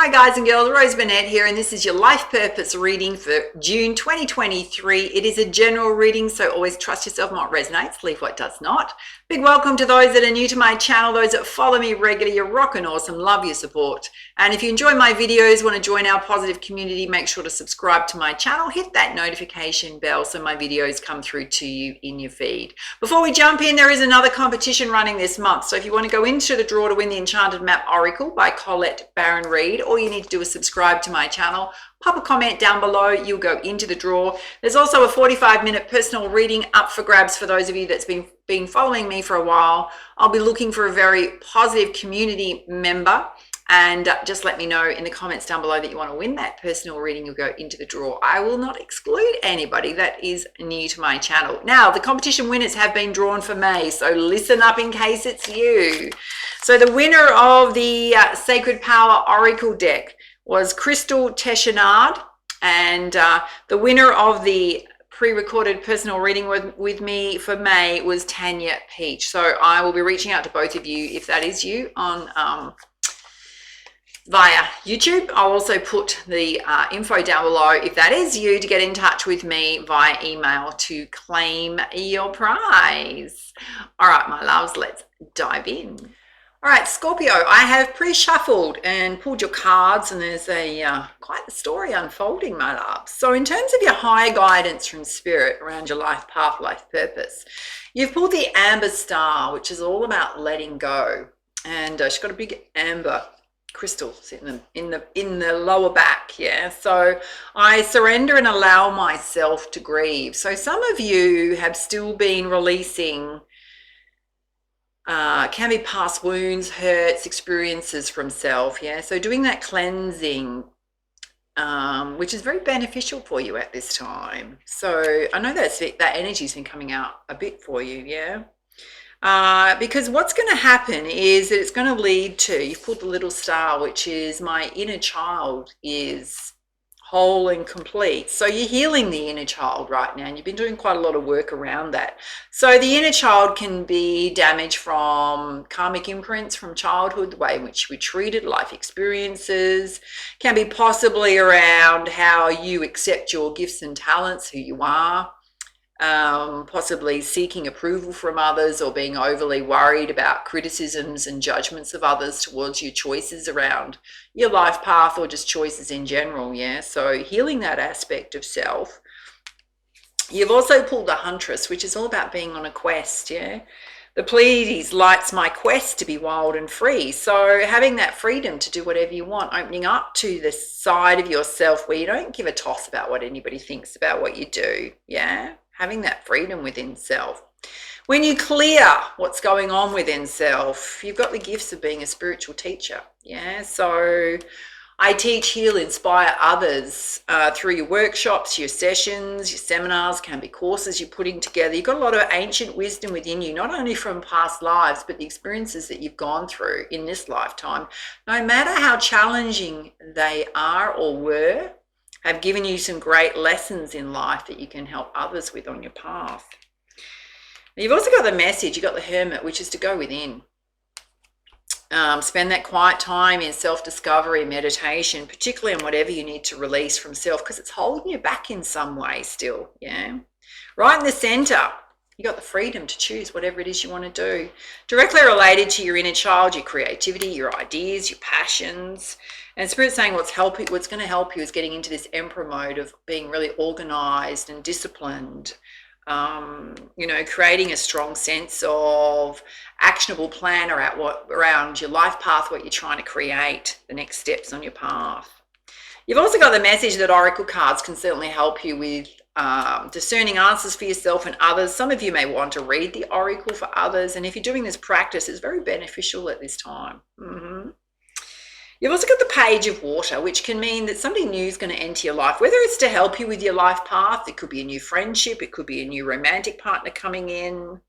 Hi guys and girls, Rose Burnett here, and this is your life purpose reading for June 2023. It is a general reading, so always trust yourself. What resonates, leave what does not. Big welcome to those that are new to my channel, those that follow me regularly. You're rocking awesome, love your support. And if you enjoy my videos, want to join our positive community, make sure to subscribe to my channel, hit that notification bell so my videos come through to you in your feed. Before we jump in, there is another competition running this month, so if you want to go into the draw to win the Enchanted Map Oracle by Colette Baron Reed, all you need to do is subscribe to my channel, pop a comment down below, you'll go into the draw. There's also a 45-minute personal reading up for grabs for those of you that's been following me for a while. I'll be looking for a very positive community member, and just let me know in the comments down below that you want to win that personal reading. You'll go into the draw. I will not exclude anybody that is new to my channel. Now, the competition winners have been drawn for May, so listen up in case it's you. So the winner of the Sacred Power Oracle deck was Crystal Teshenard, and the winner of the pre-recorded personal reading with me for May was Tanya Peach. So I will be reaching out to both of you if that is you on via YouTube. I'll also put the info down below if that is you, to get in touch with me via email to claim your prize. All right, my loves, let's dive in. All right, Scorpio, I have pre-shuffled and pulled your cards, and there's quite the story unfolding, my loves. So in terms of your higher guidance from spirit around your life path, life purpose, you've pulled the Amber Star, which is all about letting go. And she's got a big amber crystal sitting in the lower back. Yeah, so I surrender and allow myself to grieve. So some of you have still been releasing can be past wounds, hurts, experiences from self. Yeah, so doing that cleansing, which is very beneficial for you at this time. So I know that energy's been coming out a bit for you. Yeah. Because what's going to happen is that it's going to lead to, you've pulled the little star, which is my inner child is whole and complete. So you're healing the inner child right now, and you've been doing quite a lot of work around that. So the inner child can be damaged from karmic imprints from childhood, the way in which we treated, life experiences, can be possibly around how you accept your gifts and talents, who you are. Possibly seeking approval from others, or being overly worried about criticisms and judgments of others towards your choices around your life path, or just choices in general. Yeah, so healing that aspect of self. You've also pulled the Huntress, which is all about being on a quest. Yeah, the Pleiades lights my quest to be wild and free. So having that freedom to do whatever you want, opening up to the side of yourself where you don't give a toss about what anybody thinks about what you do. Yeah, having that freedom within self. When you clear what's going on within self, you've got the gifts of being a spiritual teacher. Yeah, so I teach, heal, inspire others through your workshops, your sessions, your seminars, can be courses you're putting together. You've got a lot of ancient wisdom within you, not only from past lives, but the experiences that you've gone through in this lifetime. No matter how challenging they are or were, have given you some great lessons in life that you can help others with on your path. You've also got the message, you've got the Hermit, which is to go within. Spend that quiet time in self-discovery, meditation, particularly on whatever you need to release from self, because it's holding you back in some way still. Yeah, right in the center, you got the freedom to choose whatever it is you want to do, directly related to your inner child, your creativity, your ideas, your passions. And Spirit's saying what's going to help you is getting into this Emperor mode of being really organized and disciplined. Creating a strong sense of actionable plan around your life path, what you're trying to create, the next steps on your path. You've also got the message that Oracle cards can certainly help you with discerning answers for yourself and others. Some of you may want to read the Oracle for others, and if you're doing this practice, it's very beneficial at this time. You've also got the Page of Water, which can mean that somebody new is going to enter your life, whether it's to help you with your life path. It could be a new friendship. It could be a new romantic partner coming in.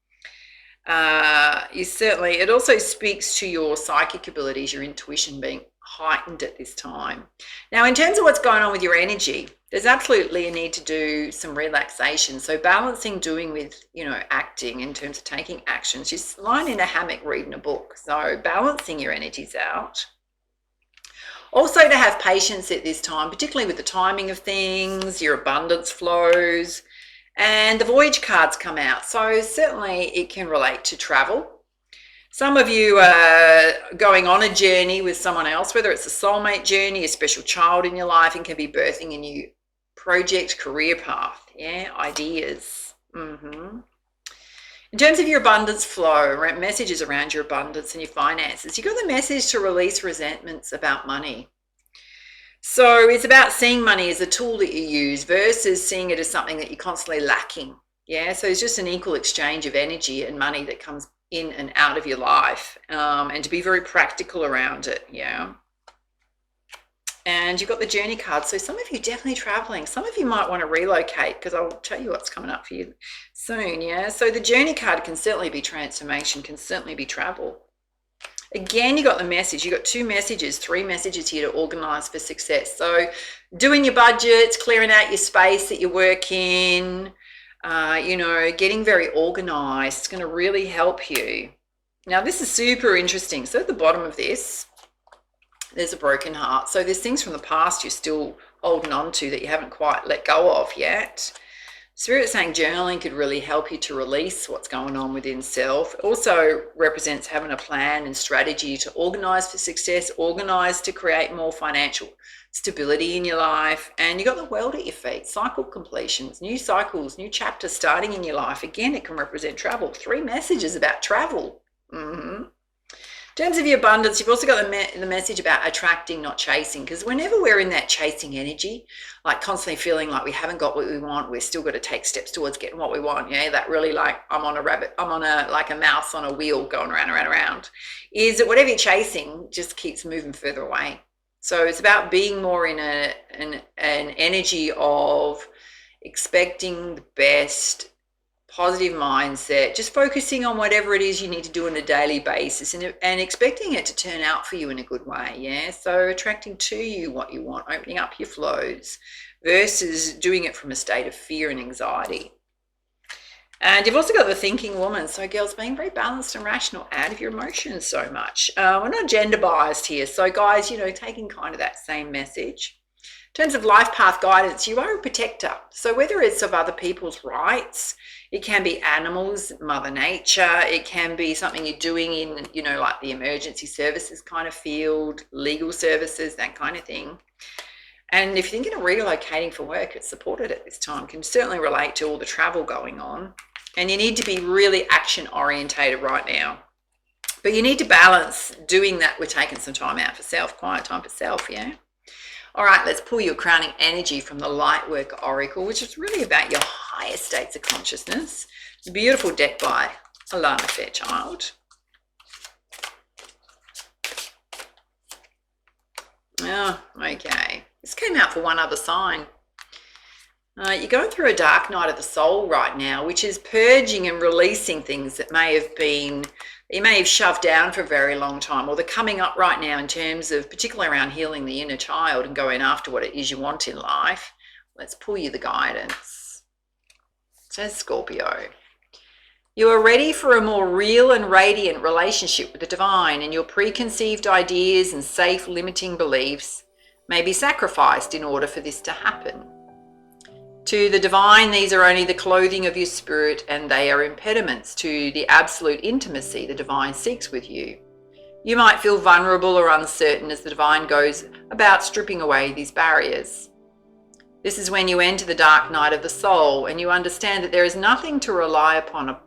It also speaks to your psychic abilities, your intuition being heightened at this time. Now, in terms of what's going on with your energy, there's absolutely a need to do some relaxation. So balancing doing with, acting in terms of taking actions. Just lying in a hammock reading a book. So balancing your energies out. Also to have patience at this time, particularly with the timing of things, your abundance flows, and the voyage cards come out. So certainly it can relate to travel. Some of you are going on a journey with someone else, whether it's a soulmate journey, a special child in your life, and can be birthing a new project, career path, ideas. In terms of your abundance flow, messages around your abundance and your finances, you've got the message to release resentments about money. So it's about seeing money as a tool that you use versus seeing it as something that you're constantly lacking. So it's just an equal exchange of energy and money that comes in and out of your life, and to be very practical around it. And you've got the journey card. So some of you definitely traveling. Some of you might want to relocate, because I'll tell you what's coming up for you soon. So the journey card can certainly be transformation, can certainly be travel. Again, you got the message. You got 2 messages, 3 messages here to organize for success. So doing your budgets, clearing out your space that you work in, getting very organized. It's going to really help you. Now, this is super interesting. So at the bottom of this, there's a broken heart. So there's things from the past you're still holding on to that you haven't quite let go of yet. Spirit saying journaling could really help you to release what's going on within self. It also represents having a plan and strategy to organize for success, organize to create more financial stability in your life. And you got the world at your feet, cycle completions, new cycles, new chapters starting in your life. Again, it can represent travel. 3 messages about travel. In terms of your abundance, you've also got the message about attracting, not chasing, because whenever we're in that chasing energy, like constantly feeling like we haven't got what we want, we're still got to take steps towards getting what we want. That really, like I'm on a mouse on a wheel going around, is that whatever you're chasing just keeps moving further away. So it's about being more in an energy of expecting the best, positive mindset, just focusing on whatever it is you need to do on a daily basis, and expecting it to turn out for you in a good way. So attracting to you what you want, opening up your flows versus doing it from a state of fear and anxiety. And you've also got the thinking woman. So girls, being very balanced and rational, out of your emotions so much. We're not gender biased here. So guys, taking kind of that same message. In terms of life path guidance, you are a protector. So whether it's of other people's rights, it can be animals, Mother Nature, it can be something you're doing in, like the emergency services kind of field, legal services, that kind of thing. And if you're thinking of relocating for work, it's supported at this time, can certainly relate to all the travel going on. And you need to be really action orientated right now. But you need to balance doing that with taking some time out for self, quiet time for self, All right, let's pull your crowning energy from the Lightworker Oracle, which is really about your highest states of consciousness. It's a beautiful deck by Alana Fairchild. Oh, okay. This came out for one other sign. You're going through a dark night of the soul right now, which is purging and releasing things that you may have shoved down for a very long time, or they're coming up right now in terms of particularly around healing the inner child and going after what it is you want in life. Let's pull you the guidance. It says Scorpio. You are ready for a more real and radiant relationship with the divine, and your preconceived ideas and safe limiting beliefs may be sacrificed in order for this to happen. To the divine, these are only the clothing of your spirit, and they are impediments to the absolute intimacy the divine seeks with you. You might feel vulnerable or uncertain as the divine goes about stripping away these barriers. This is when you enter the dark night of the soul and you understand that there is nothing to rely upon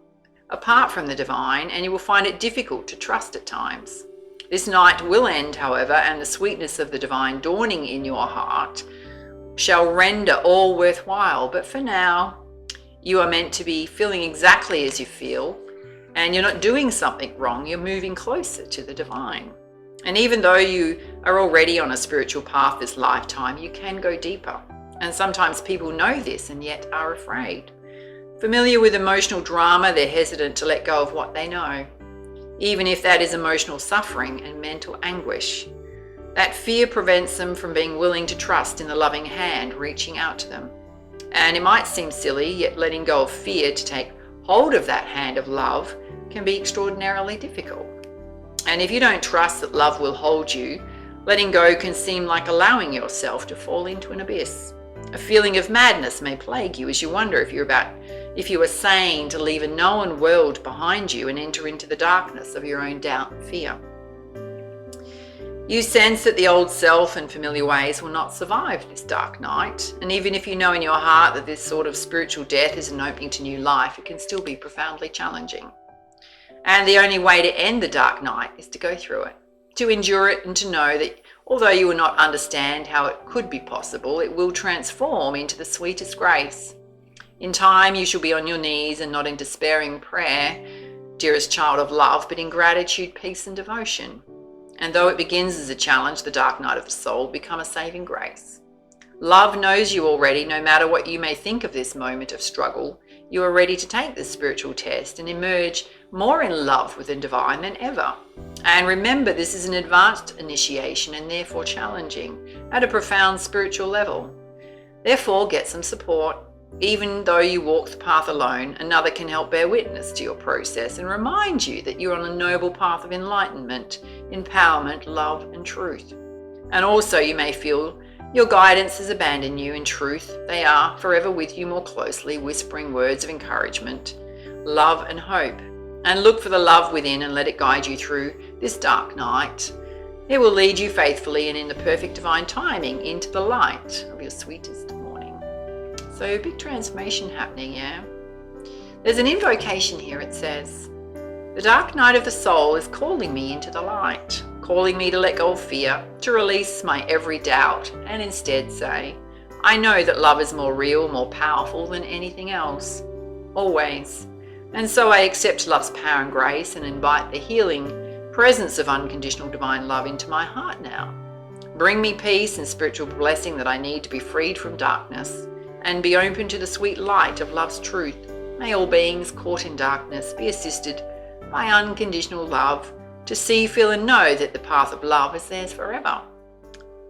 apart from the divine, and you will find it difficult to trust at times. This night will end, however, and the sweetness of the divine dawning in your heart shall render all worthwhile. But for now, you are meant to be feeling exactly as you feel, and you're not doing something wrong. You're moving closer to the divine. And even though you are already on a spiritual path this lifetime, you can go deeper. And sometimes people know this and yet are afraid. Familiar with emotional drama, they're hesitant to let go of what they know, even if that is emotional suffering and mental anguish. That fear prevents them from being willing to trust in the loving hand reaching out to them. And it might seem silly, yet letting go of fear to take hold of that hand of love can be extraordinarily difficult. And if you don't trust that love will hold you, Letting go can seem like allowing yourself to fall into an abyss. A feeling of madness may plague you as you wonder if you are sane to leave a known world behind you and enter into the darkness of your own doubt and fear. You sense that the old self and familiar ways will not survive this dark night, and even if you know in your heart that this sort of spiritual death is an opening to new life, it can still be profoundly challenging. And the only way to end the dark night is to go through it, to endure it, and to know that although you will not understand how it could be possible, it will transform into the sweetest grace. In time, you shall be on your knees and not in despairing prayer, dearest child of love, but in gratitude, peace, and devotion. And though it begins as a challenge, the dark night of the soul become a saving grace. Love knows you already, no matter what you may think of this moment of struggle. You are ready to take this spiritual test and emerge more in love with the divine than ever. And remember, this is an advanced initiation and therefore challenging at a profound spiritual level. Therefore, get some support. Even though you walk the path alone, another can help bear witness to your process and remind you that you're on a noble path of enlightenment, empowerment, love, and truth. And also, you may feel your guidance has abandoned you. In truth, they are forever with you more closely, whispering words of encouragement, love, and hope. And look for the love within and let it guide you through this dark night. It will lead you faithfully and in the perfect divine timing into the light of your sweetest morning. So big transformation happening, yeah? There's an invocation here. It says, the dark night of the soul is calling me into the light, calling me to let go of fear, to release my every doubt, and instead say, I know that love is more real, more powerful than anything else, always. And so I accept love's power and grace and invite the healing presence of unconditional divine love into my heart now. Bring me peace and spiritual blessing that I need to be freed from darkness and be open to the sweet light of love's truth. May all beings caught in darkness be assisted by unconditional love to see, feel, and know that the path of love is theirs forever,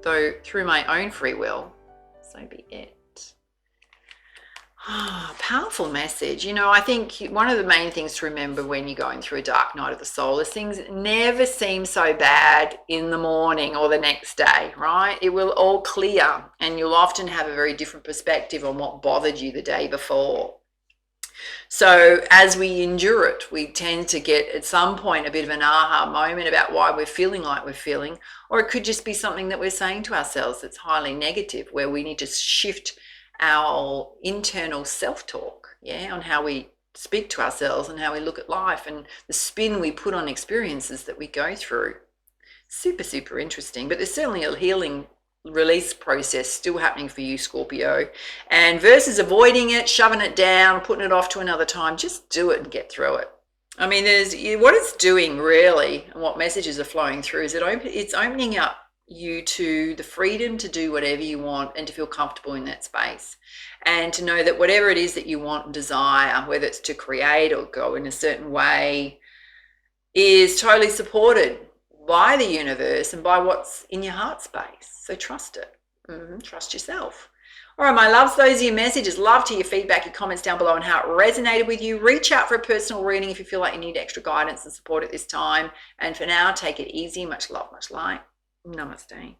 though through my own free will, so be it. Powerful message. You know, I think one of the main things to remember when you're going through a dark night of the soul is things never seem so bad in the morning or the next day, right? It will all clear and you'll often have a very different perspective on what bothered you the day before. So as we endure it, we tend to get at some point a bit of an aha moment about why we're feeling like we're feeling, or it could just be something that we're saying to ourselves that's highly negative, where we need to shift our internal self-talk, on how we speak to ourselves and how we look at life and the spin we put on experiences that we go through. Super, super interesting, but there's certainly a healing release process still happening for you, Scorpio. And versus avoiding it, shoving it down, putting it off to another time, just do it and get through it. I mean, what it's doing really, and what messages are flowing through, is it's opening up you to the freedom to do whatever you want and to feel comfortable in that space, and to know that whatever it is that you want and desire, whether it's to create or go in a certain way, is totally supported by the universe and by what's in your heart space. So trust it. Trust yourself. All right, my loves, those are your messages. Love to your feedback, your comments down below and how it resonated with you. Reach out for a personal reading if you feel like you need extra guidance and support at this time. And for now, take it easy. Much love, much light. Namaste.